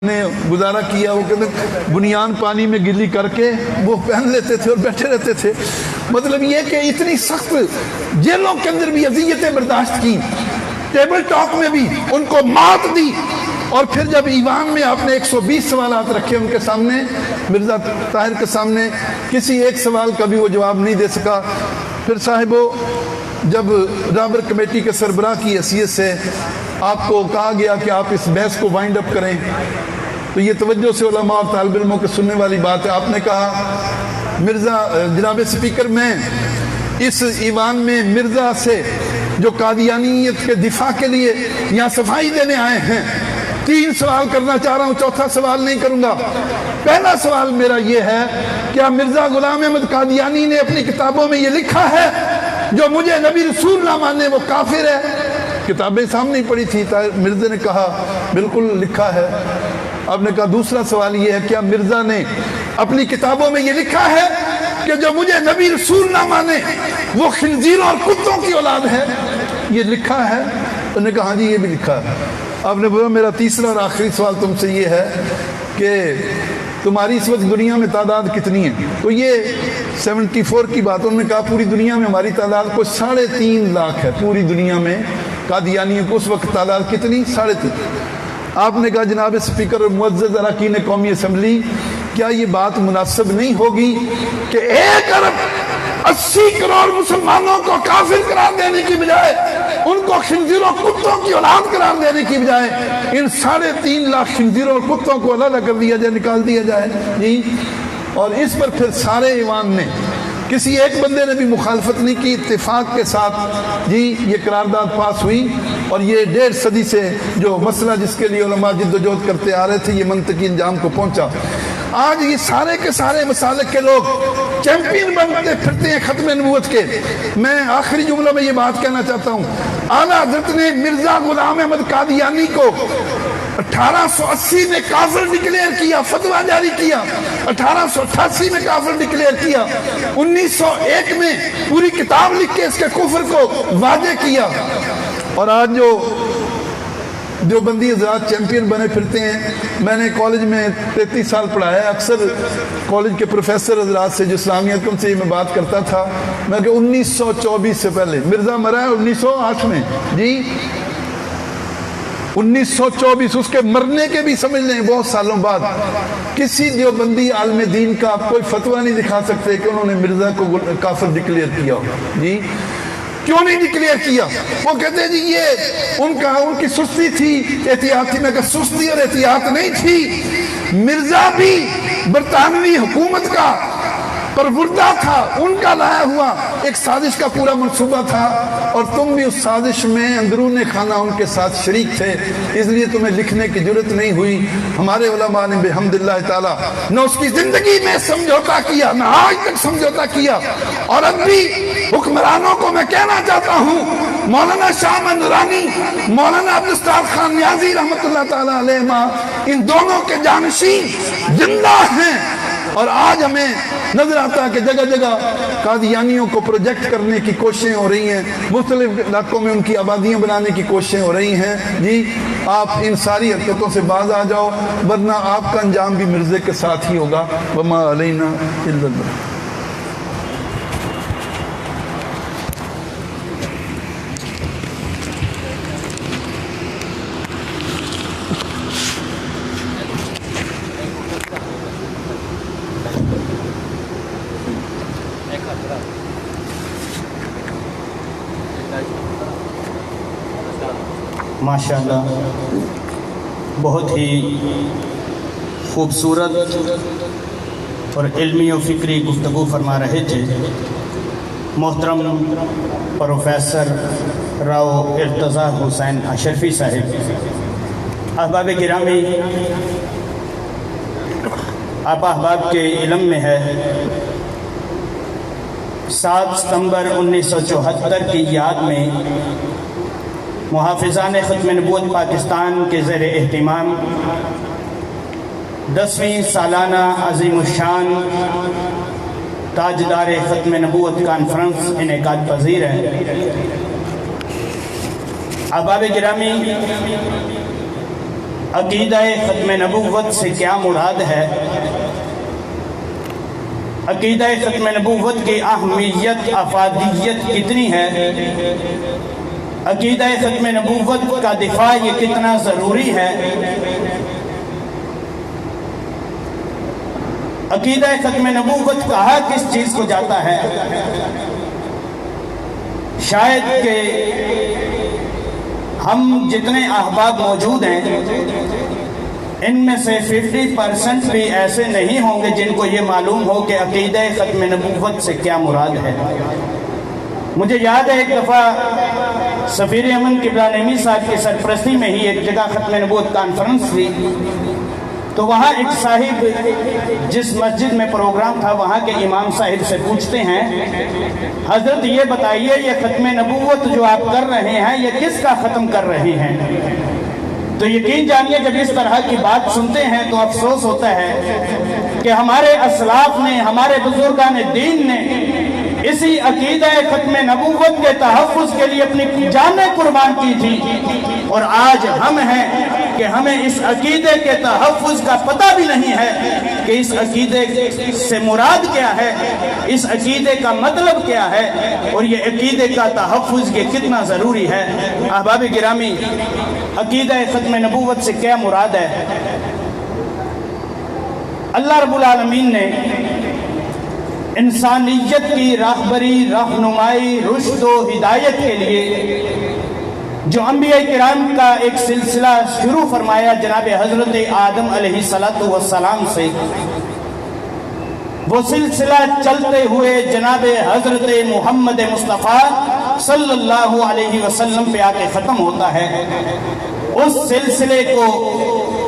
نے گزارا کیا، وہ کہتے بنیان پانی میں گلی کر کے وہ پہن لیتے تھے اور بیٹھے رہتے تھے۔ مطلب یہ کہ اتنی سخت جیلوں کے اندر بھی اذیتیں برداشت کی، ٹیبل ٹاک میں بھی ان کو مات دی، اور پھر جب ایوان میں آپ نے 120 سوالات رکھے ان کے سامنے، مرزا طاہر کے سامنے، کسی ایک سوال کا بھی وہ جواب نہیں دے سکا۔ پھر صاحبو جب رابر کمیٹی کے سربراہ کی حیثیت سے آپ کو کہا گیا کہ آپ اس بحث کو وائنڈ اپ کریں، تو یہ توجہ سے علماء اور طالب علموں کے سننے والی بات ہے۔ آپ نے کہا مرزا جناب اسپیکر، میں اس ایوان میں مرزا سے جو قادیانیت کے دفاع کے لیے یہاں صفائی دینے آئے ہیں، 3 سوال کرنا چاہ رہا ہوں، چوتھا سوال نہیں کروں گا۔ پہلا سوال میرا یہ ہے، کیا مرزا غلام احمد قادیانی نے اپنی کتابوں میں یہ لکھا ہے جو مجھے نبی رسول نہ مانے وہ کافر ہے؟ کتابیں سامنے ہی پڑی تھی، مرزا نے کہا بالکل لکھا ہے۔ آپ نے کہا دوسرا سوال یہ ہے، کیا مرزا نے اپنی کتابوں میں یہ لکھا ہے کہ جو مجھے نبی رسول نہ مانے وہ خنزیروں اور کتوں کی اولاد ہے؟ یہ لکھا ہے؟ انہوں نے کہا ہاں جی یہ بھی لکھا ہے۔ آپ نے بولا میرا تیسرا اور آخری سوال تم سے یہ ہے کہ تمہاری اس وقت دنیا میں تعداد کتنی ہے؟ تو یہ 74 کی بات، انہوں نے کہا پوری دنیا میں ہماری تعداد کو 3.5 لاکھ ہے، پوری دنیا میں قادیانیوں کو اس وقت تعداد کتنی؟ 3.5۔ آپ نے کہا جناب اسپیکر اور معزز اراکین قومی اسمبلی، کیا یہ بات مناسب نہیں ہوگی کہ 1 ارب 80 کروڑ مسلمانوں کو کافر قرار دینے کی بجائے، ان کو خنزیروں کتوں کی اولاد قرار دینے کی بجائے، ان 3.5 لاکھ خنزیروں اور کتوں کو علیحدہ کر دیا جائے، نکال دیا جائے جی؟ اور اس پر پھر سارے ایوان نے، کسی ایک بندے نے بھی مخالفت نہیں کی، اتفاق کے ساتھ جی یہ قرارداد پاس ہوئی، اور یہ 1.5 صدی سے جو مسئلہ جس کے لیے علماء جدوجہد کرتے آ رہے تھے یہ منطقی انجام کو پہنچا۔ آج یہ سارے کے سارے مسالک کے لوگ چیمپئن بنتے پھرتے ہیں ختم نبوت کے۔ میں آخری جملہ میں یہ بات کہنا چاہتا ہوں، اعلیٰ حضرت نے مرزا غلام احمد قادیانی کو 1880 میں کافر ڈکلیئر کیا، فتویٰ جاری کیا، 1888 میں کافر ڈکلیئر کیا، 1901 میں پوری کتاب لکھ کے اس کے کفر کو واضح کیا، اور آج جو بندی حضرات چیمپئن بنے پھرتے ہیں۔ میں نے کالج میں 33 سال پڑھایا، اکثر کالج کے پروفیسر حضرات سے جو اسلامیت کم سے میں بات کرتا تھا، میں کہ 1924 سے پہلے مرزا مرا ہے 1908 میں جی، 1924 اس کے مرنے کے بھی سمجھ لیں بہت سالوں بعد کسی دیوبندی عالم دین کا آپ کوئی فتویٰ نہیں دکھا سکتے کہ انہوں نے مرزا کو کافر ڈکلیئر کیا جی۔ کیوں نہیں ڈکلیئر کیا؟ وہ کہتے ہیں جی یہ ان کی سستی تھی، احتیاط تھی۔ میں کہ سستی اور احتیاط نہیں تھی، مرزا بھی برطانوی حکومت کا پروردہ تھا، ان کا لایا ہوا ایک سازش کا پورا منصوبہ تھا، اور تم بھی اس سازش میں اندرون خانہ ان کے ساتھ شریک تھے، اس لیے تمہیں لکھنے کی جرت نہیں ہوئی۔ ہمارے علماء نے بحمداللہ تعالی نہ اس کی زندگی میں سمجھوتا کیا، نہ آج تک سمجھوتا کیا، اور اب بھی حکمرانوں کو میں کہنا چاہتا ہوں، مولانا شاہ احمد نورانی، مولانا عبدالستار خان نیازی رحمت اللہ تعالی علیہ، ان دونوں کے جانشین زندہ ہیں، اور آج ہمیں نظر آتا ہے کہ جگہ جگہ قادیانیوں کو پروجیکٹ کرنے کی کوششیں ہو رہی ہیں، مختلف علاقوں میں ان کی آبادیاں بنانے کی کوششیں ہو رہی ہیں جی۔ آپ ان ساری حرکتوں سے باز آ جاؤ، ورنہ آپ کا انجام بھی مرزے کے ساتھ ہی ہوگا۔ وما علینا الا البلاغ۔ ماشاءاللہ بہت ہی خوبصورت اور علمی و فکری گفتگو فرما رہے تھے محترم پروفیسر راؤ ارتضیٰ حسین اشرفی صاحب۔ احباب گرامی، آپ احباب کے علم میں ہے 7 ستمبر 1974 کی یاد میں محافظان ختم نبوت پاکستان کے زیر اہتمام 10ویں سالانہ عظیم الشان تاجدار ختم نبوت کانفرنس انعقاد پذیر ہے۔ احباب گرامی، عقیدہ ختم نبوت سے کیا مراد ہے؟ عقیدہ ختم نبوت کی اہمیت افادیت کتنی ہے؟ عقیدہ ختم نبوت کا دفاع یہ کتنا ضروری ہے؟ عقیدہ ختم نبوت کہا کس چیز کو جاتا ہے؟ شاید کہ ہم جتنے احباب موجود ہیں ان میں سے 50% بھی ایسے نہیں ہوں گے جن کو یہ معلوم ہو کہ عقیدہ ختم نبوت سے کیا مراد ہے۔ مجھے یاد ہے ایک دفعہ سفیر امن قبلہ نعیمی صاحب کی سرپرستی میں ہی ایک جگہ ختم نبوت کانفرنس تھی، تو وہاں ایک صاحب جس مسجد میں پروگرام تھا وہاں کے امام صاحب سے پوچھتے ہیں، حضرت یہ بتائیے یہ ختم نبوت جو آپ کر رہے ہیں یہ کس کا ختم کر رہے ہیں؟ تو یقین جانیے جب اس طرح کی بات سنتے ہیں تو افسوس ہوتا ہے کہ ہمارے اسلاف نے، ہمارے بزرگان دین نے اسی عقیدہ ختم نبوت کے تحفظ کے لیے اپنی جانیں قربان کی تھی، اور آج ہم ہیں کہ ہمیں اس عقیدے کے تحفظ کا پتہ بھی نہیں ہے کہ اس عقیدے سے مراد کیا ہے، اس عقیدے کا مطلب کیا ہے، اور یہ عقیدے کا تحفظ یہ کتنا ضروری ہے۔ احباب گرامی، عقیدہ ختم نبوت سے کیا مراد ہے؟ اللہ رب العالمین نے انسانیت کی راہبری، رہنمائی، رشد و ہدایت کے لیے جو انبیاء کرام کا ایک سلسلہ شروع فرمایا جناب حضرت آدم علیہ السلام سے، وہ سلسلہ چلتے ہوئے جناب حضرت محمد مصطفیٰ صلی اللہ علیہ وسلم پہ آ کے ختم ہوتا ہے۔ اس سلسلے کو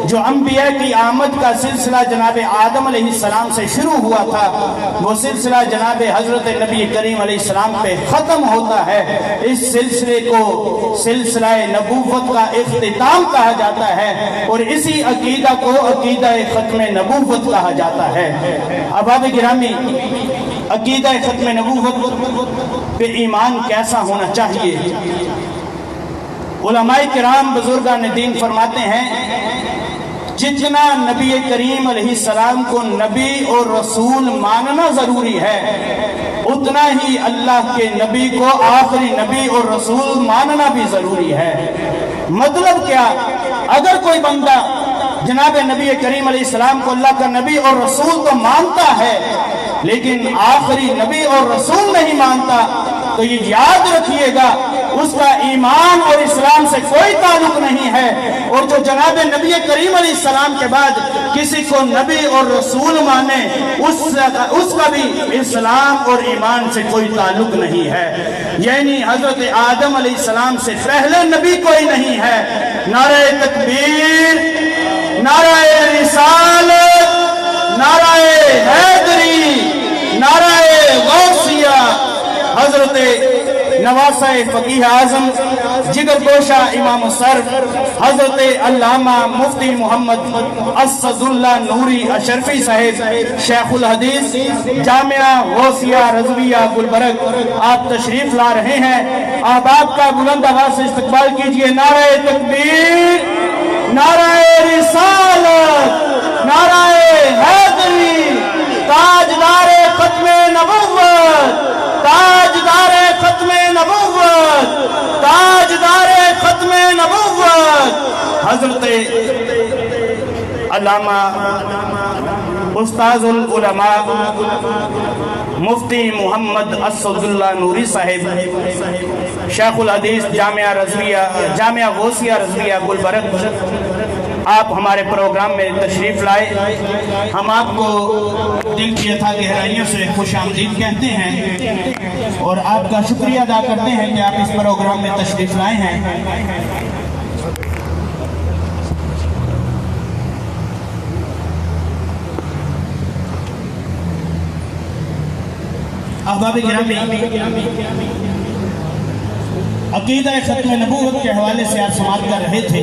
جو انبیاء کی آمد کا سلسلہ جناب آدم علیہ السلام سے شروع ہوا تھا، وہ سلسلہ جناب حضرت نبی کریم علیہ السلام پہ ختم ہوتا ہے۔ اس سلسلے کو سلسلہ نبوت کا اختتام کہا جاتا ہے، اور اسی عقیدہ کو عقیدہ ختم نبوت کہا جاتا ہے۔ احباب گرامی، عقیدہ ختم نبوت پہ ایمان کیسا ہونا چاہیے؟ علماء کرام بزرگان دین فرماتے ہیں جتنا نبی کریم علیہ السلام کو نبی اور رسول ماننا ضروری ہے، اتنا ہی اللہ کے نبی کو آخری نبی اور رسول ماننا بھی ضروری ہے۔ مطلب کیا؟ اگر کوئی بندہ جناب نبی کریم علیہ السلام کو اللہ کا نبی اور رسول تو مانتا ہے لیکن آخری نبی اور رسول نہیں مانتا، تو یہ یاد رکھیے گا اس کا ایمان اور اسلام سے کوئی تعلق نہیں ہے، اور جو جناب نبی کریم علیہ السلام کے بعد کسی کو نبی اور رسول مانے اس کا بھی اسلام اور ایمان سے کوئی تعلق نہیں ہے۔ یعنی حضرت آدم علیہ السلام سے پہلے نبی کوئی نہیں ہے۔ نعرہ تکبیر، نعرہ رسالت، نعرہ حیدری، نعرہ غوثیہ، حضرت نواسہ فقیہ اعظم جگر گوشہ امام الصرف حضرت علامہ مفتی محمد اسد اللہ نوری اشرفی صاحب شیخ الحدیث جامعہ غوثیہ رضویہ گلبرگ، آپ تشریف لا رہے ہیں، آپ کا بلند آواز سے استقبال کیجئے۔ نعرہ تکبیر، نعرہ رسالت، نعرہ حیدری، تاجدار ختم نبوت، تاجدار ختم نبوت، تاجدار ختم نبوت حضرت علامہ استاذ العلماء مفتی محمد اسد اللہ نوری صاحب شیخ الحدیث جامعہ غوثیہ رضویہ گلبرگ، آپ ہمارے پروگرام میں تشریف لائے۔ ہم آپ کو دل کی اتھا گہرائیوں سے خوش آمدید کہتے ہیں اور آپ کا شکریہ ادا کرتے ہیں کہ آپ اس پروگرام میں تشریف لائے ہیں۔ احباب گرامی، عقیدہ ختم نبوت کے حوالے سے آپ سماعت کر رہے تھے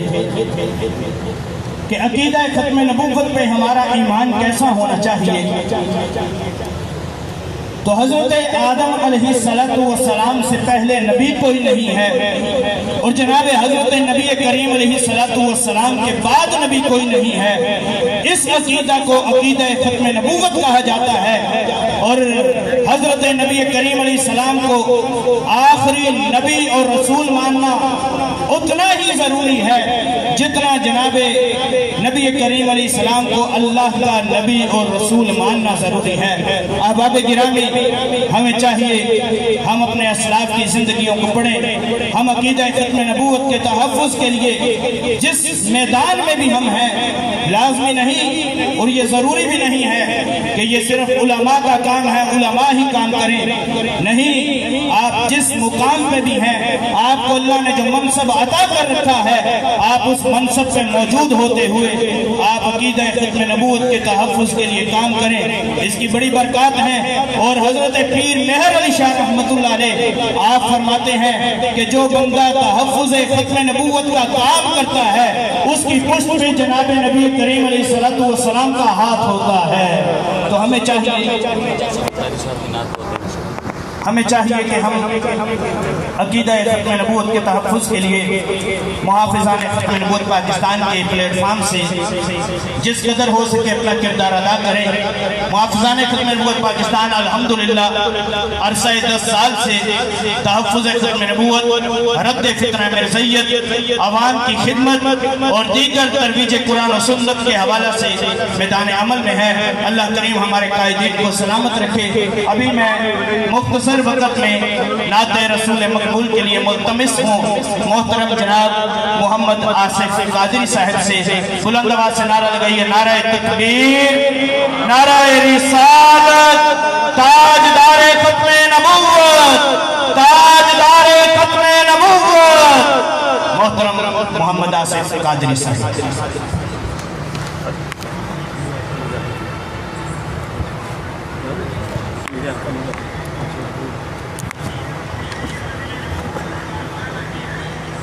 کہ عقیدہ ختم نبوت پہ ہمارا ایمان کیسا ہونا چاہیے۔ تو حضرت آدم علیہ السلام سے پہلے نبی کوئی نہیں ہے، اور جناب حضرت نبی کریم علیہ السلام کے بعد نبی کوئی نہیں ہے۔ اس عقیدہ کو عقیدہ ختم نبوت کہا جاتا ہے، اور حضرت نبی کریم علیہ السلام کو آخری نبی اور رسول ماننا اتنا ہی ضروری ہے جتنا جناب نبی کریم علیہ السلام کو اللہ کا نبی اور رسول ماننا ضروری ہے۔ احباب گرامی، ہمیں چاہیے ہم اپنے اسلاف کی زندگیوں کو پڑھیں۔ ہم عقیدہ ختم نبوت کے تحفظ کے لیے جس میدان میں بھی ہم ہیں، لازمی نہیں اور یہ ضروری بھی نہیں ہے کہ یہ صرف علماء کا کام ہے، علماء ہی کام کریں۔ نہیں، آپ جس مقام میں بھی ہیں، آپ کو اللہ نے جو منصب عطا کر رکھا ہے، آپ اس منصب سے موجود ہوتے ہوئے آپ عقیدہ ختم نبوت کے تحفظ کے لیے کام کریں۔ اس کی بڑی برکات ہیں، اور حضرت پیر مہر علی شاہ رحمۃ اللہ علیہ آپ فرماتے ہیں کہ جو بندہ تحفظ ختم نبوت کا کام کرتا ہے، اس کی پشت پہ جناب نبی کریم علیہ السلام کا ہاتھ ہوتا ہے۔ تو ہمیں چاہیے کہ ہم عقیدہ ختم نبوت کے تحفظ کے لیے محافظان ختم نبوت پاکستان کے پلیٹ فارم سے جس قدر ہو سکے اپنا کردار ادا کریں۔ محافظان ختم نبوت پاکستان الحمدللہ عرصہ 10 سال سے تحفظ ختم نبوت، رد فتنہ مرزیت، عوام کی خدمت اور دیگر ترویج قرآن و سنت کے حوالہ سے میدان عمل میں ہے۔ اللہ کریم ہمارے قائدین کو سلامت رکھے۔ ابھی میں مختصر وقت میں نعت رسول مقبول کے لیے ملتمس ہوں محترم جناب محمد آصف قادری صاحب سے بلند آواز سے نعرہ لگائیے، نعرہ تکبیر، نعرہ رسالت، تاجدار ختم نبوت، تاجدار ختم نبوت محترم محمد آصف قادری صاحب۔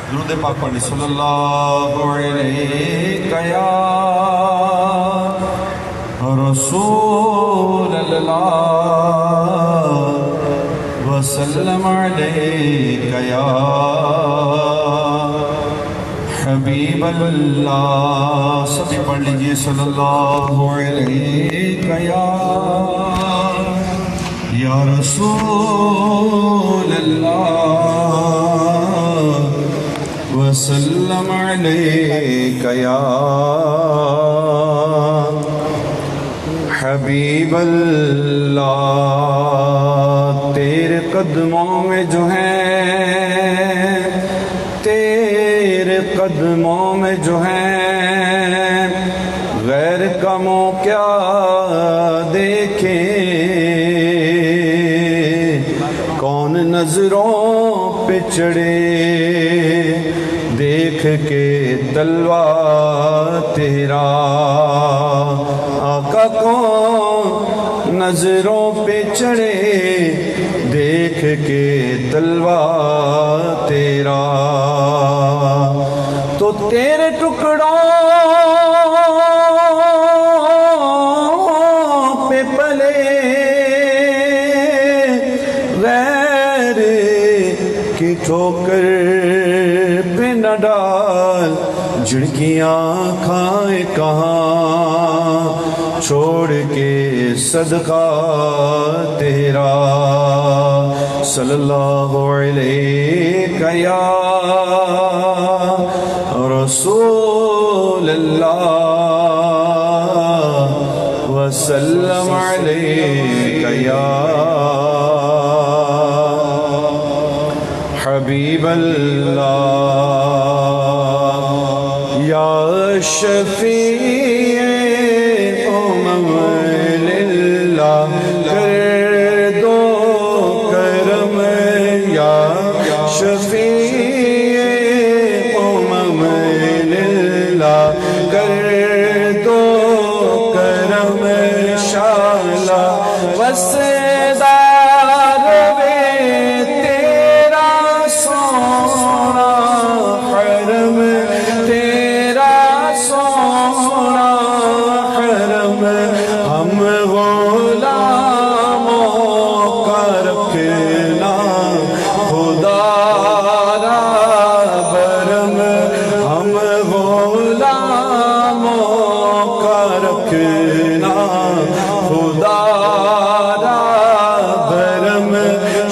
درود پاک پڑھیں۔ صلی اللہ علیہ یا رسول اللہ وسلم علیہ یا حبیب اللہ۔ سبھی پڑھ لیجئے صلی اللہ علیہ یا رسول اللہ وسلم علیک یا حبیب اللہ۔ تیرے قدموں میں جو ہیں، تیرے قدموں میں جو ہیں، غیر کا منہ کیا دیکھیں، کون نظروں پہ چڑھے دیکھ کے تلوہ تیرا، آقا کون نظروں پہ چڑھے دیکھ کے تلوہ تیرا، تو تیرے ٹکڑوں پہ پلے غیر کی ٹھوکر پہ نہ ڈال، جھڑکیاں کھائے کہاں چھوڑ کے صدقہ تیرا، صلی اللہ علیہ یا رسول اللہ وسلم علیہ یا حبیب اللہ۔ یا شفیع امم للہ کر دو کرم، یا شفیع امم للہ کر دو کرم، شالا وسدار وے تیرا سونا حرم، تیرا سونا رکھنا خدا را بھرم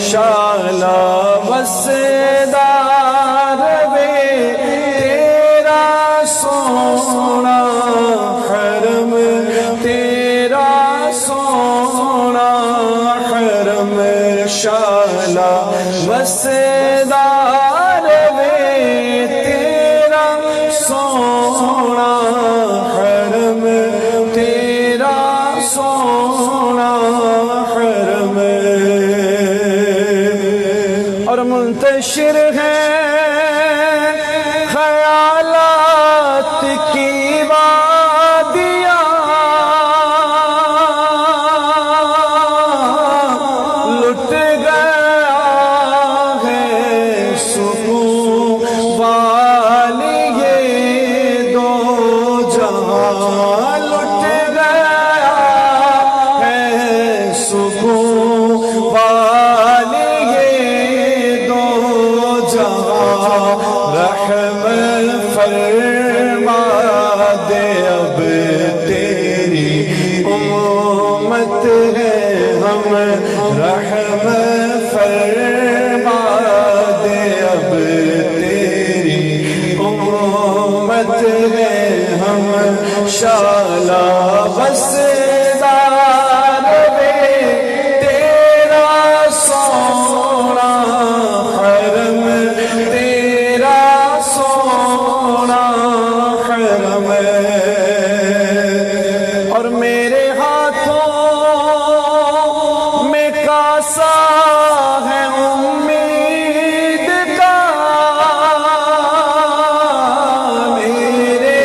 شالا وسدار وے تیرا سونا حرم تیرا سونا حرم شالا وسدار وے تیرا سونا حرم تیرا سونا حرم اور منتشر ہے خیالات کی وادیاں لٹ گیا ہے سکون والی یہ دو جہاں لٹ گیا ہے سکون والی یہ دو جہاں رحم فرما دے اب تیری امت ہے ہم رحم فرما دے اب تیری امت ہے ہم شالا وسدار وے تیرا سونا حرم تیرا سونا حرم اور میرے ہاتھوں میں کاسا ہے امید کا میرے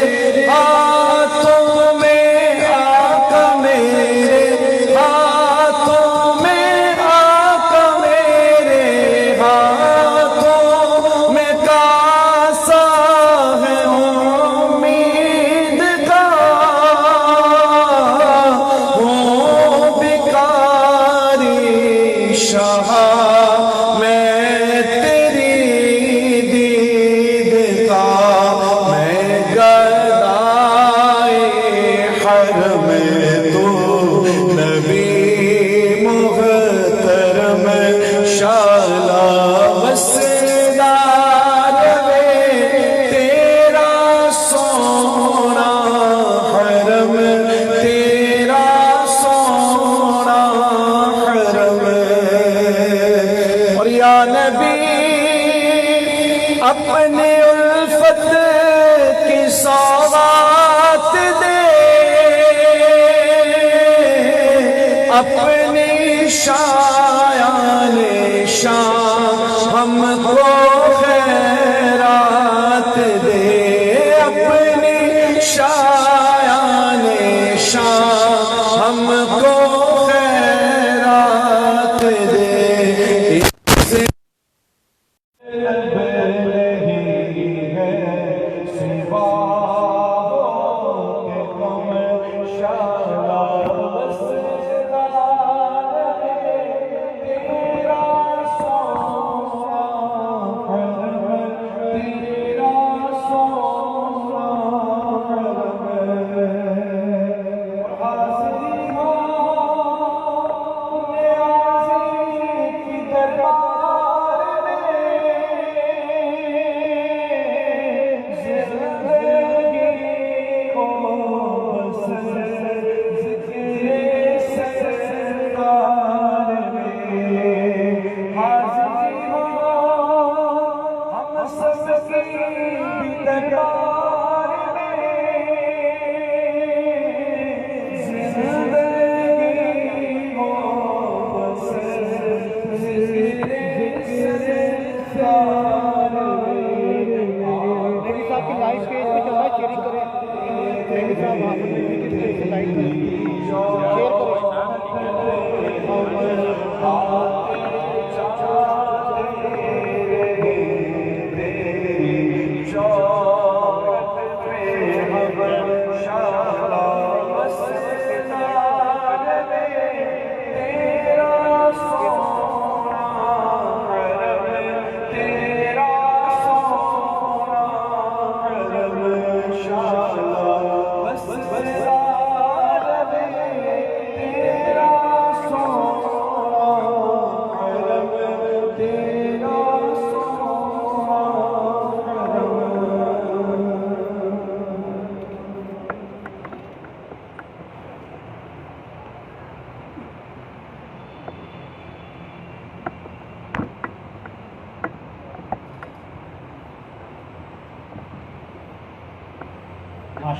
ہاتھوں میں آقا میرے ہاتھوں میں آقا میرے ہاتھوں میں کاسا ہے امید کا ہوں بھکاری شاہ میں تیری دید کا میں گدائے حرم تو نبی محترم شالا وسدار وے تیرا سونا حرم تیرا سونا حرم اور یا نبی اپنے الفت کی سوغات دے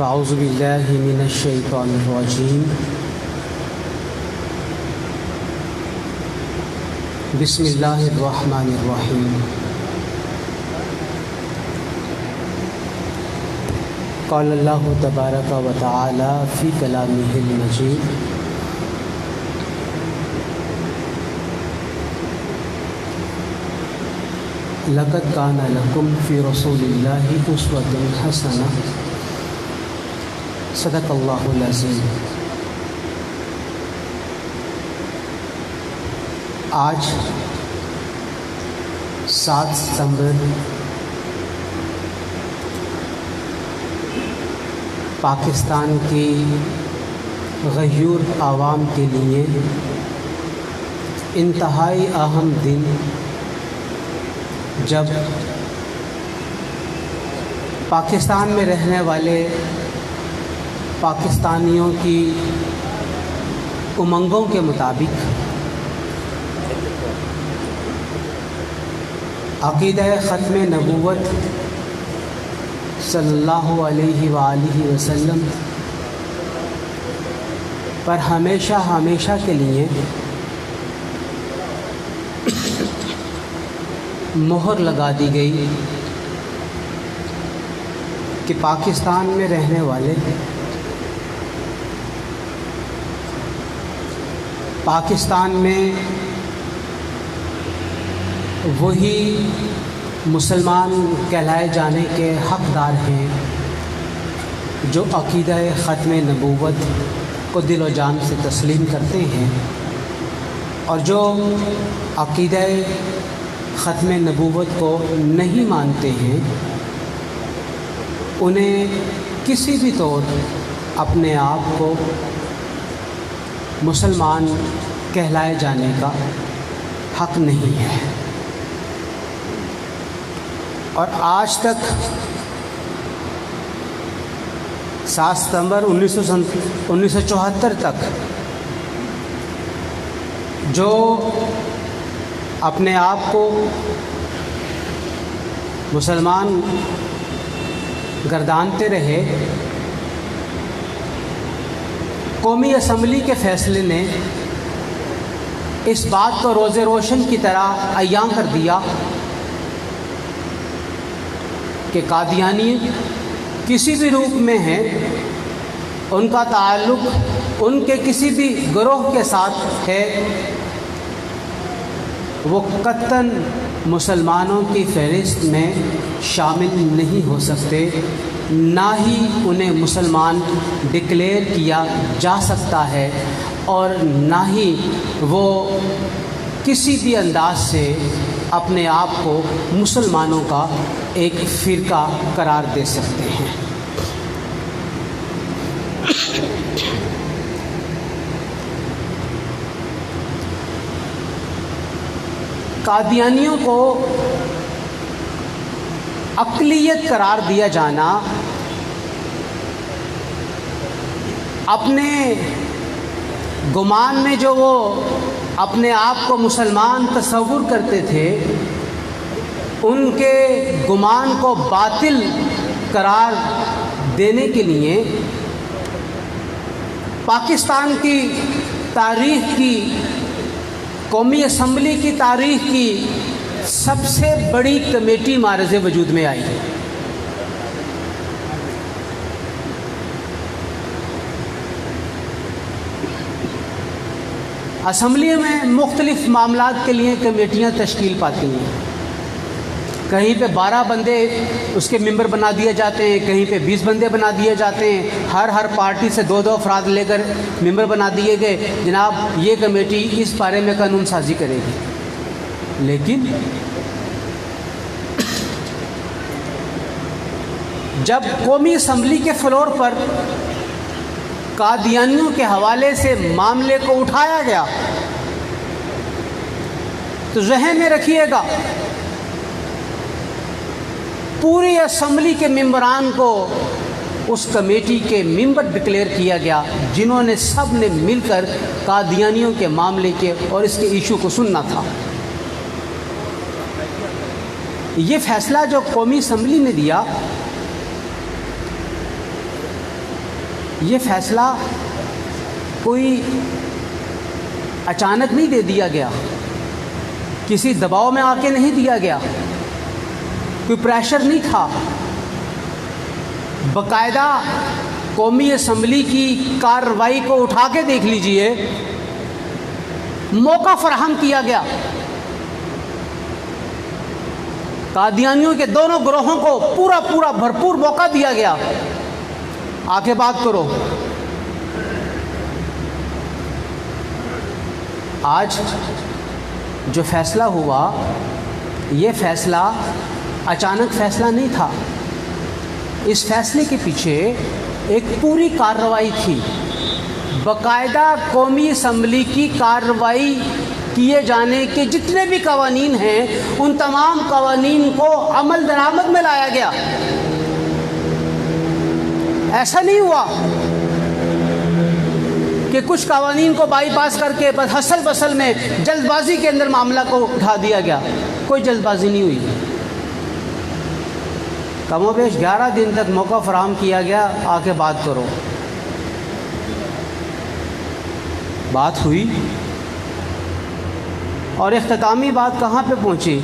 فاعوذ باللہ من الشیطان الرجیم بسم اللہ الرحمن الرحیم قال اللہ تبارک و تعالی فی کلامہ المجید لقد کان لکم فی رسول اللہ اسوۃ حسنہ صدق اللہ العظیم۔ آج 7 ستمبر پاکستان کی غیور عوام کے لیے انتہائی اہم دن، جب پاکستان میں رہنے والے پاکستانیوں کی امنگوں کے مطابق عقیدہ ختم نبوت صلی اللہ علیہ وآلہ وسلم پر ہمیشہ کے لیے مہر لگا دی گئی کہ پاکستان میں رہنے والے پاکستان میں وہی مسلمان کہلائے جانے کے حقدار ہیں جو عقیدہ ختم نبوت کو دل و جان سے تسلیم کرتے ہیں، اور جو عقیدہ ختم نبوت کو نہیں مانتے ہیں انہیں کسی بھی طور اپنے آپ کو مسلمان کہلائے جانے کا حق نہیں ہے۔ اور آج تک 7 ستمبر 1974 تک جو اپنے آپ کو مسلمان گردانتے رہے، قومی اسمبلی کے فیصلے نے اس بات کو روز روشن کی طرح عیاں کر دیا کہ قادیانی کسی بھی روپ میں ہیں، ان کا تعلق ان کے کسی بھی گروہ کے ساتھ ہے، وہ قطعاً مسلمانوں کی فہرست میں شامل نہیں ہو سکتے، نہ ہی انہیں مسلمان ڈکلیئر کیا جا سکتا ہے، اور نہ ہی وہ کسی بھی انداز سے اپنے آپ کو مسلمانوں کا ایک فرقہ قرار دے سکتے ہیں۔ قادیانیوں کو اقلیت قرار دیا جانا اپنے گمان میں جو وہ اپنے آپ کو مسلمان تصور کرتے تھے، ان کے گمان کو باطل قرار دینے کے لیے پاکستان کی تاریخ کی، قومی اسمبلی کی تاریخ کی سب سے بڑی کمیٹی معرض وجود میں آئی۔ اسمبلی میں مختلف معاملات کے لیے کمیٹیاں تشکیل پاتی ہیں، کہیں پہ 12 بندے اس کے ممبر بنا دیے جاتے ہیں، کہیں پہ 20 بندے بنا دیے جاتے ہیں، ہر پارٹی سے 2 افراد لے کر ممبر بنا دیے گئے، جناب یہ کمیٹی اس بارے میں قانون سازی کرے گی۔ لیکن جب قومی اسمبلی کے فلور پر قادیانیوں کے حوالے سے معاملے کو اٹھایا گیا تو ذہن میں رکھیے گا، پوری اسمبلی کے ممبران کو اس کمیٹی کے ممبر ڈکلیئر کیا گیا، جنہوں نے سب نے مل کر قادیانیوں کے معاملے کے اور اس کے ایشو کو سننا تھا۔ یہ فیصلہ جو قومی اسمبلی نے دیا، یہ فیصلہ کوئی اچانک نہیں دے دیا گیا، کسی دباؤ میں آ کے نہیں دیا گیا، کوئی پریشر نہیں تھا، باقاعدہ قومی اسمبلی کی کارروائی کو اٹھا کے دیکھ لیجئے، موقع فراہم کیا گیا، قادیانیوں کے دونوں گروہوں کو پورا بھرپور موقع دیا گیا، آ کے بات کرو۔ آج جو فیصلہ ہوا، یہ فیصلہ اچانک فیصلہ نہیں تھا، اس فیصلے کے پیچھے ایک پوری کارروائی تھی، باقاعدہ قومی اسمبلی کی کارروائی کیے جانے کے جتنے بھی قوانین ہیں ان تمام قوانین کو عمل درآمد میں لایا گیا۔ ایسا نہیں ہوا کہ کچھ قوانین کو بائی پاس کر کے بس ہسل بسل میں جلد بازی کے اندر معاملہ کو اٹھا دیا گیا، کوئی جلد بازی نہیں ہوئی، کم و بیش 11 دن تک موقع فراہم کیا گیا، آ کے بات کرو۔ بات ہوئی اور اختتامی بات کہاں پہ پہنچی؟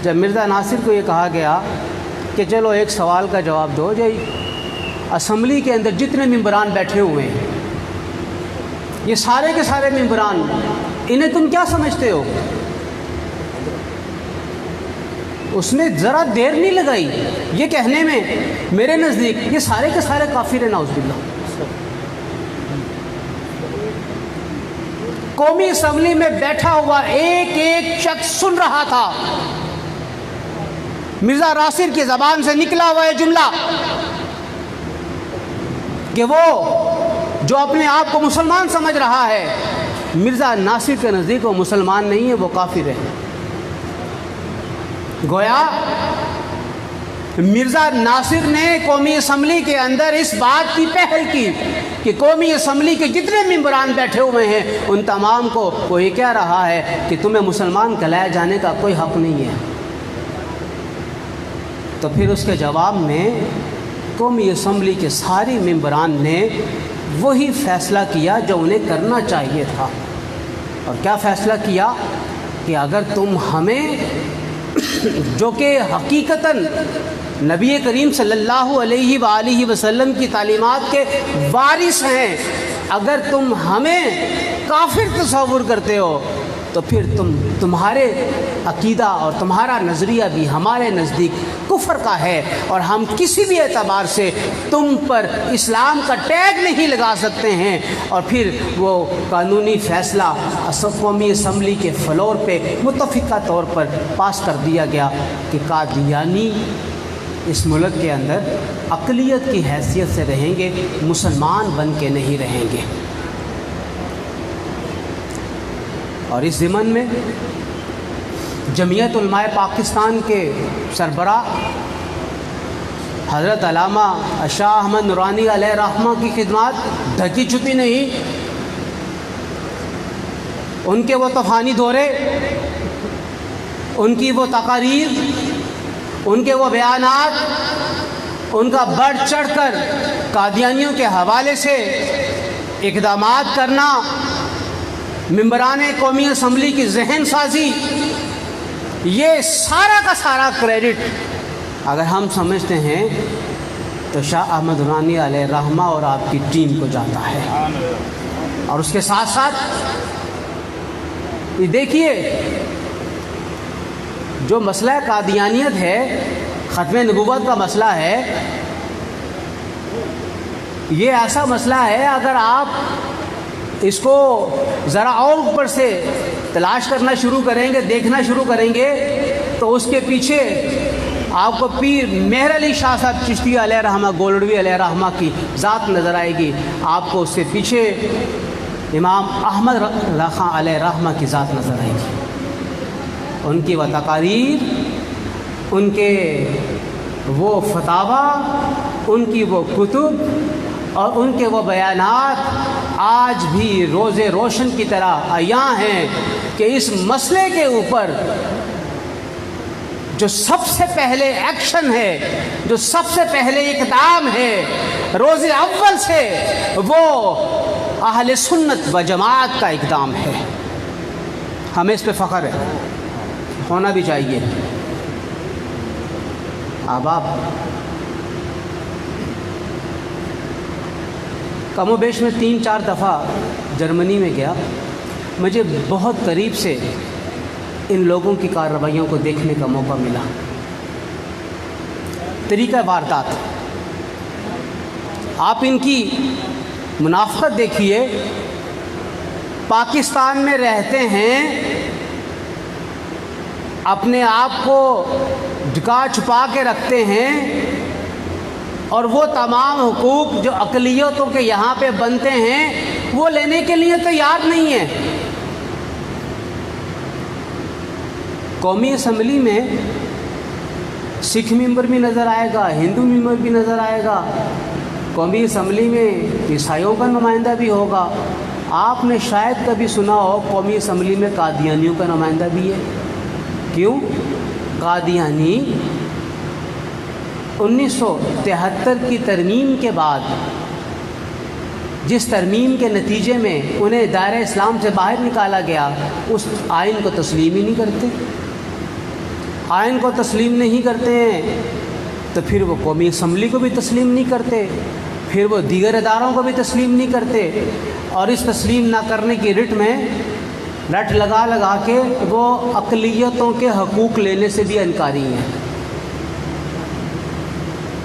جب مرزا ناصر کو یہ کہا گیا کہ چلو ایک سوال کا جواب دو، جو اسمبلی کے اندر جتنے ممبران بیٹھے ہوئے ہیں، یہ سارے کے سارے ممبران، انہیں تم کیا سمجھتے ہو؟ اس نے ذرا دیر نہیں لگائی یہ کہنے میں، میرے نزدیک یہ سارے کے سارے کافر ہیں، نعوذ باللہ۔ قومی اسمبلی میں بیٹھا ہوا ایک ایک شخص سن رہا تھا، مرزا ناصر کی زبان سے نکلا ہوا ہے جملہ کہ وہ جو اپنے آپ کو مسلمان سمجھ رہا ہے، مرزا ناصر کے نزدیک وہ مسلمان نہیں ہے، وہ کافر ہے۔ گویا مرزا ناصر نے قومی اسمبلی کے اندر اس بات کی پہل کی کہ قومی اسمبلی کے جتنے ممبران بیٹھے ہوئے ہیں ان تمام کو وہ یہ کہہ رہا ہے کہ تمہیں مسلمان کہلائے جانے کا کوئی حق نہیں ہے۔ تو پھر اس کے جواب میں قومی اسمبلی کے سارے ممبران نے وہی فیصلہ کیا جو انہیں کرنا چاہیے تھا، اور کیا فیصلہ کیا کہ اگر تم ہمیں، جو کہ حقیقتاً نبی کریم صلی اللہ علیہ وآلہ وسلم کی تعلیمات کے وارث ہیں، اگر تم ہمیں کافر تصور کرتے ہو تو پھر تمہارے عقیدہ اور تمہارا نظریہ بھی ہمارے نزدیک کفر کا ہے، اور ہم کسی بھی اعتبار سے تم پر اسلام کا ٹیگ نہیں لگا سکتے ہیں۔ اور پھر وہ قانونی فیصلہ قومی اسمبلی کے فلور پہ متفقہ طور پر پاس کر دیا گیا کہ قادیانی اس ملک کے اندر اقلیت کی حیثیت سے رہیں گے، مسلمان بن کے نہیں رہیں گے۔ اور اس ضمن میں جمعیت علماء پاکستان کے سربراہ حضرت علامہ شاہ احمد نورانی علیہ رحمہ کی خدمات ڈھکی چھپی نہیں، ان کے وہ طوفانی دورے، ان کی وہ تقاریر، ان کے وہ بیانات، ان کا بڑھ چڑھ کر قادیانیوں کے حوالے سے اقدامات کرنا، ممبران قومی اسمبلی کی ذہن سازی، یہ سارا کا سارا کریڈٹ اگر ہم سمجھتے ہیں تو شاہ احمد نورانی علیہ رحمہ اور آپ کی ٹیم کو جاتا ہے۔ اور اس کے ساتھ ساتھ یہ دیکھیے، جو مسئلہ قادیانیت ہے، ختم نبوت کا مسئلہ ہے، یہ ایسا مسئلہ ہے اگر آپ اس کو ذرا اور اوپر سے تلاش کرنا شروع کریں گے، دیکھنا شروع کریں گے، تو اس کے پیچھے آپ کو پیر مہر علی شاہ صاحب چشتی علیہ رحمہ، گولڑوی علیہ رحمہ کی ذات نظر آئے گی، آپ کو اس کے پیچھے امام احمد رضا خان علیہ رحمہ کی ذات نظر آئے گی۔ ان کی وہ تقاریر، ان کے وہ فتاویٰ، ان کی وہ کتب اور ان کے وہ بیانات آج بھی روز روشن کی طرح عیاں ہیں کہ اس مسئلے کے اوپر جو سب سے پہلے ایکشن ہے، جو سب سے پہلے اقدام ہے روز اول سے، وہ اہل سنت و جماعت کا اقدام ہے۔ ہمیں اس پہ فخر ہے، ہونا بھی چاہیے۔ احباب، کم و بیش میں 3-4 دفعہ جرمنی میں گیا، مجھے بہت قریب سے ان لوگوں کی کارروائیوں کو دیکھنے کا موقع ملا۔ طریقہ واردات، آپ ان کی منافقت دیکھیے۔ پاکستان میں رہتے ہیں، اپنے آپ کو جھکا چھپا کے رکھتے ہیں، اور وہ تمام حقوق جو اقلیتوں کے یہاں پہ بنتے ہیں وہ لینے کے لیے تیار نہیں ہیں۔ قومی اسمبلی میں سکھ ممبر بھی نظر آئے گا، ہندو ممبر بھی نظر آئے گا، قومی اسمبلی میں عیسائیوں کا نمائندہ بھی ہوگا۔ آپ نے شاید کبھی سنا ہو قومی اسمبلی میں قادیانیوں کا نمائندہ بھی ہے۔ کیوں؟ قادیانی 1973 کی ترمیم کے بعد، جس ترمیم کے نتیجے میں انہیں دائرہ اسلام سے باہر نکالا گیا، اس آئین کو تسلیم ہی نہیں کرتے۔ آئین کو تسلیم نہیں کرتے ہیں تو پھر وہ قومی اسمبلی کو بھی تسلیم نہیں کرتے، پھر وہ دیگر اداروں کو بھی تسلیم نہیں کرتے، اور اس تسلیم نہ کرنے کی رٹ میں رٹ لگا لگا کے وہ اقلیتوں کے حقوق لینے سے بھی انکاری ہیں۔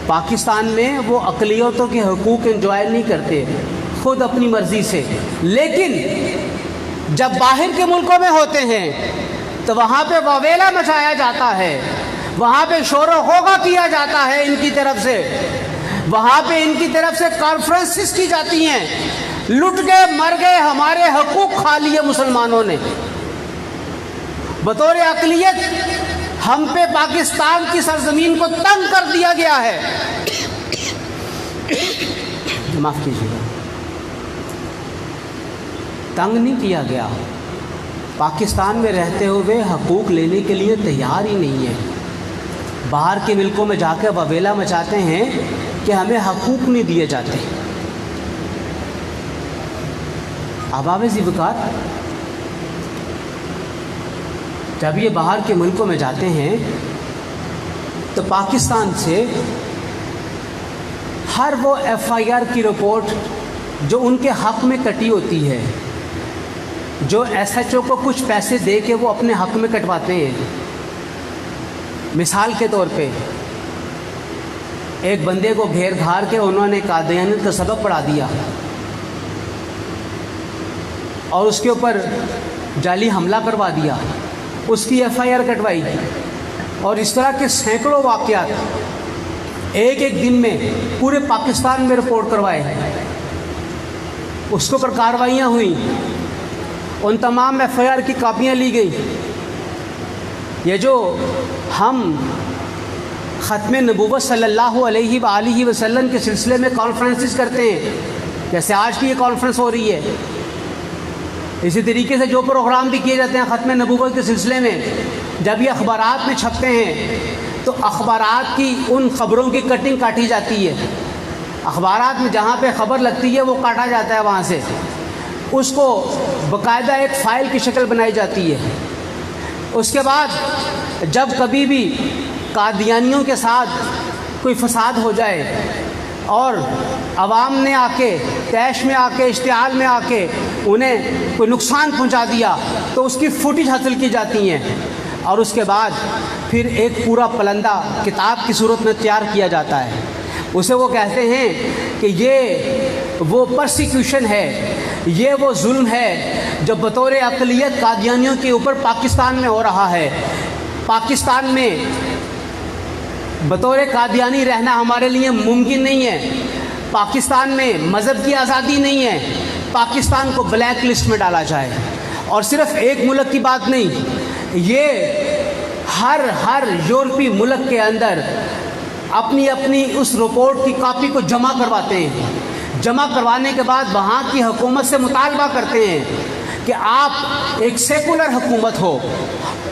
پاکستان میں وہ اقلیتوں کے حقوق انجوائے نہیں کرتے خود اپنی مرضی سے، لیکن جب باہر کے ملکوں میں ہوتے ہیں تو وہاں پہ واویلا مچایا جاتا ہے، وہاں پہ شور و غوغا کیا جاتا ہے ان کی طرف سے، وہاں پہ ان کی طرف سے کانفرنسز کی جاتی ہیں، لٹ گئے مر گئے، ہمارے حقوق کھا لیے مسلمانوں نے۔ بطور اقلیت ہم پہ پاکستان کی سرزمین کو تنگ کر دیا گیا ہے۔ معاف کیجیے گا، تنگ نہیں کیا گیا، پاکستان میں رہتے ہوئے حقوق لینے کے لیے تیار ہی نہیں ہے۔ باہر کے ملکوں میں جا کے وبیلا مچاتے ہیں کہ ہمیں حقوق نہیں دیے جاتے۔ احباب ذوالفقار، جب یہ باہر کے ملکوں میں جاتے ہیں تو پاکستان سے ہر وہ ایف آئی آر کی رپورٹ جو ان کے حق میں کٹی ہوتی ہے، جو ایس ایچ او کو کچھ پیسے دے کے وہ اپنے حق میں کٹواتے ہیں۔ مثال کے طور پہ ایک بندے کو گھیر گھار کے انہوں نے قادیانیت کا سبق پڑھا دیا اور اس کے اوپر جعلی حملہ کروا دیا، اس کی ایف آئی آر کٹوائی، اور اس طرح کے سینکڑوں واقعات ایک ایک دن میں پورے پاکستان میں رپورٹ کروائے، اس کے اوپر کارروائیاں ہوئیں، ان تمام ایف آئی آر کی کاپیاں لی گئی۔ یہ جو ہم ختم نبوت صلی اللہ علیہ وآلہ وسلم کے سلسلے میں کانفرنسز کرتے ہیں، جیسے آج کی یہ کانفرنس ہو رہی ہے، اسی طریقے سے جو پروگرام بھی کیے جاتے ہیں ختم نبوت کے سلسلے میں، جب یہ اخبارات میں چھپتے ہیں تو اخبارات کی ان خبروں کی کٹنگ کاٹی جاتی ہے۔ اخبارات میں جہاں پہ خبر لگتی ہے وہ کاٹا جاتا ہے، وہاں سے اس کو باقاعدہ ایک فائل کی شکل بنائی جاتی ہے۔ اس کے بعد جب کبھی بھی قادیانیوں کے ساتھ کوئی فساد ہو جائے اور عوام نے آ کے طیش میں آ کے اشتعال میں آ کے انہیں کوئی نقصان پہنچا دیا تو اس کی فوٹیج حاصل کی جاتی ہیں، اور اس کے بعد پھر ایک پورا پلندہ کتاب کی صورت میں تیار کیا جاتا ہے۔ اسے وہ کہتے ہیں کہ یہ وہ پرسیکیوشن ہے، یہ وہ ظلم ہے جو بطور اقلیت قادیانیوں کے اوپر پاکستان میں ہو رہا ہے۔ پاکستان میں بطور قادیانی رہنا ہمارے لیے ممکن نہیں ہے، پاکستان میں مذہب کی آزادی نہیں ہے، پاکستان کو بلیک لسٹ میں ڈالا جائے۔ اور صرف ایک ملک کی بات نہیں، یہ ہر یورپی ملک کے اندر اپنی اس رپورٹ کی کاپی کو جمع کرواتے ہیں۔ جمع کروانے کے بعد وہاں کی حکومت سے مطالبہ کرتے ہیں کہ آپ ایک سیکولر حکومت ہو،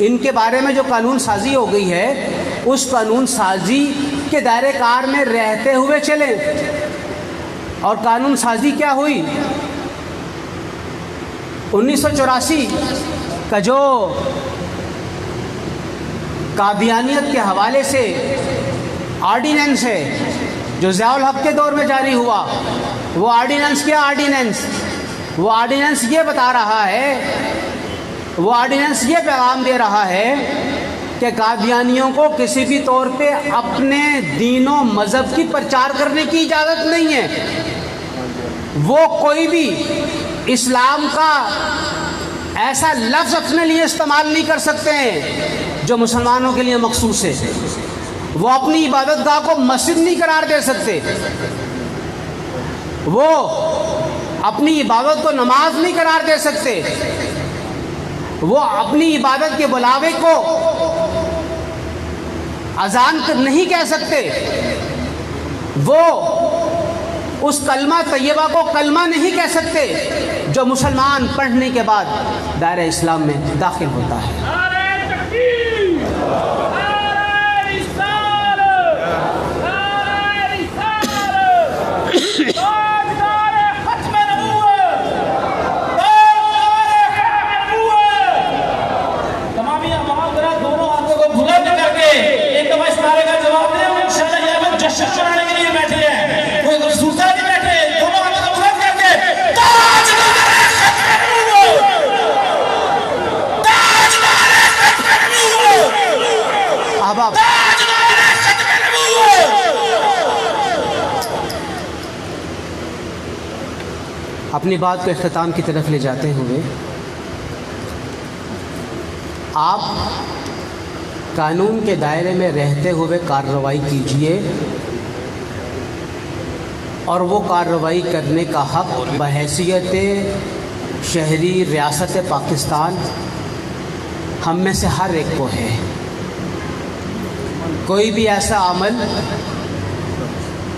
ان کے بارے میں جو قانون سازی ہو گئی ہے اس قانون سازی کے دائرے کار میں رہتے ہوئے چلیں. اور قانون سازی کیا ہوئی؟ 1984 کا جو قادیانیت کے حوالے سے آرڈیننس ہے جو ضیاء الحق کے دور میں جاری ہوا، وہ آرڈیننس کیا آرڈیننس؟ وہ آرڈیننس یہ بتا رہا ہے، وہ آرڈیننس یہ پیغام دے رہا ہے کہ قادیانیوں کو کسی بھی طور پہ اپنے دین و مذہب کی پرچار کرنے کی اجازت نہیں ہے. وہ کوئی بھی اسلام کا ایسا لفظ اپنے لیے استعمال نہیں کر سکتے ہیں جو مسلمانوں کے لیے مخصوص ہے. وہ اپنی عبادت گاہ کو مسجد نہیں قرار دے سکتے، وہ اپنی عبادت کو نماز نہیں قرار دے سکتے، وہ اپنی عبادت کے بلاوے کو اذان نہیں کہہ سکتے، وہ اس کلمہ طیبہ کو کلمہ نہیں کہہ سکتے جو مسلمان پڑھنے کے بعد دائرہ اسلام میں داخل ہوتا ہے. اپنی بات کو اختتام کی طرف لے جاتے ہوئے آپ قانون کے دائرے میں رہتے ہوئے کارروائی کیجیے، اور وہ کارروائی کرنے کا حق بحیثیت شہری ریاست پاکستان ہم میں سے ہر ایک کو ہے. کوئی بھی ایسا عمل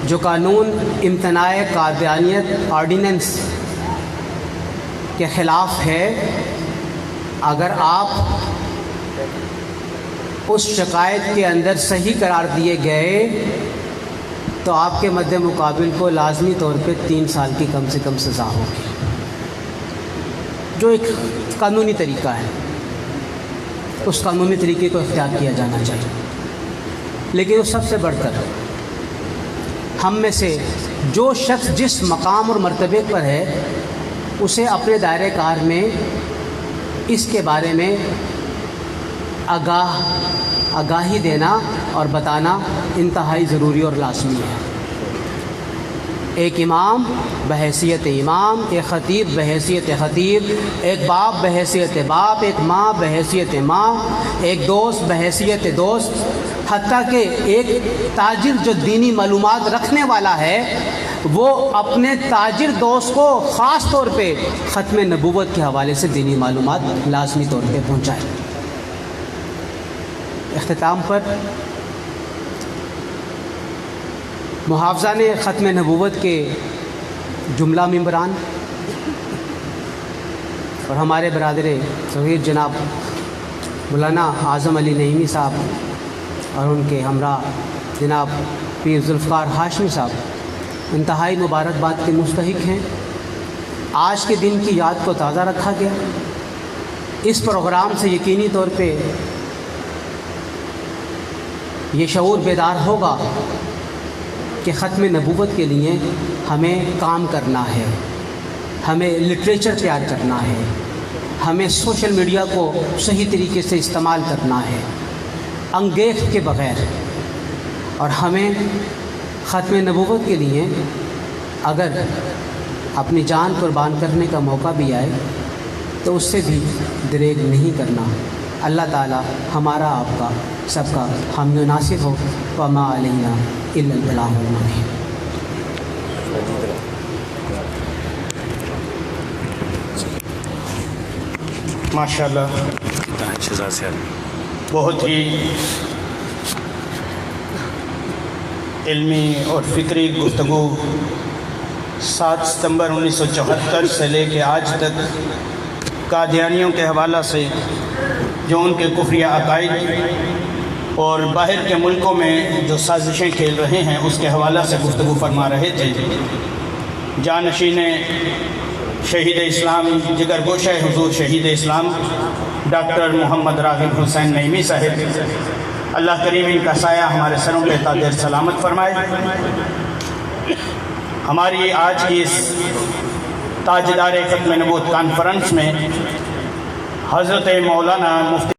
جو قانون امتناع قادیانیت آرڈیننس کے خلاف ہے، اگر آپ اس شکایت کے اندر صحیح قرار دیے گئے تو آپ کے مد مقابل کو لازمی طور پہ 3 سال کی کم سے کم سزا ہوگی، جو ایک قانونی طریقہ ہے. اس قانونی طریقے کو اختیار کیا جانا چاہیے. لیکن اس سب سے بڑھ کر ہم میں سے جو شخص جس مقام اور مرتبے پر ہے اسے اپنے دائرہ کار میں اس کے بارے میں آگاہی دینا اور بتانا انتہائی ضروری اور لازمی ہے. ایک امام بحیثیت امام، ایک خطیب بحیثیت خطیب، ایک باپ بحیثیت باپ، ایک ماں بحیثیت ماں، ایک دوست بحیثیت دوست، حتیٰ کہ ایک تاجر جو دینی معلومات رکھنے والا ہے وہ اپنے تاجر دوست کو خاص طور پہ ختم نبوت کے حوالے سے دینی معلومات لازمی طور پہ پہنچائے. اختتام پر محافظان ختم نبوت کے جملہ ممبران اور ہمارے برادر صغیر جناب مولانا اعظم علی نعیمی صاحب اور ان کے ہمراہ جناب پیر ذوالفقار ہاشمی صاحب انتہائی مبارکباد کے مستحق ہیں. آج کے دن کی یاد کو تازہ رکھا گیا. اس پروگرام سے یقینی طور پہ یہ شعور بیدار ہوگا کہ ختم نبوت کے لیے ہمیں کام کرنا ہے، ہمیں لٹریچر تیار کرنا ہے، ہمیں سوشل میڈیا کو صحیح طریقے سے استعمال کرنا ہے انگیخت کے بغیر. اور ہمیں ختم نبوت کے لیے اگر اپنی جان قربان کرنے کا موقع بھی آئے تو اس سے بھی دریغ نہیں کرنا. اللہ تعالی ہمارا آپ کا سب کا حامی و ناصر ہو. وما علینا الا البلاغ المبین. ماشاءاللہ بہت ہی علمی اور فکری گفتگو 7 ستمبر 1974 سے لے کے آج تک قادیانیوں کے حوالہ سے جو ان کے کفریہ عقائد اور باہر کے ملکوں میں جو سازشیں کھیل رہے ہیں اس کے حوالہ سے گفتگو فرما رہے تھے۔ جانشین شہید اسلام جگر گوشہ حضور شہید اسلام ڈاکٹر محمد راغب حسین نعیمی صاحب، اللہ کریم ان کا سایہ ہمارے سروں پہ تا سلامت فرمائے۔ ہماری آج کی اس تاجدار ختم نبوت کانفرنس میں حضرت مولانا مفتی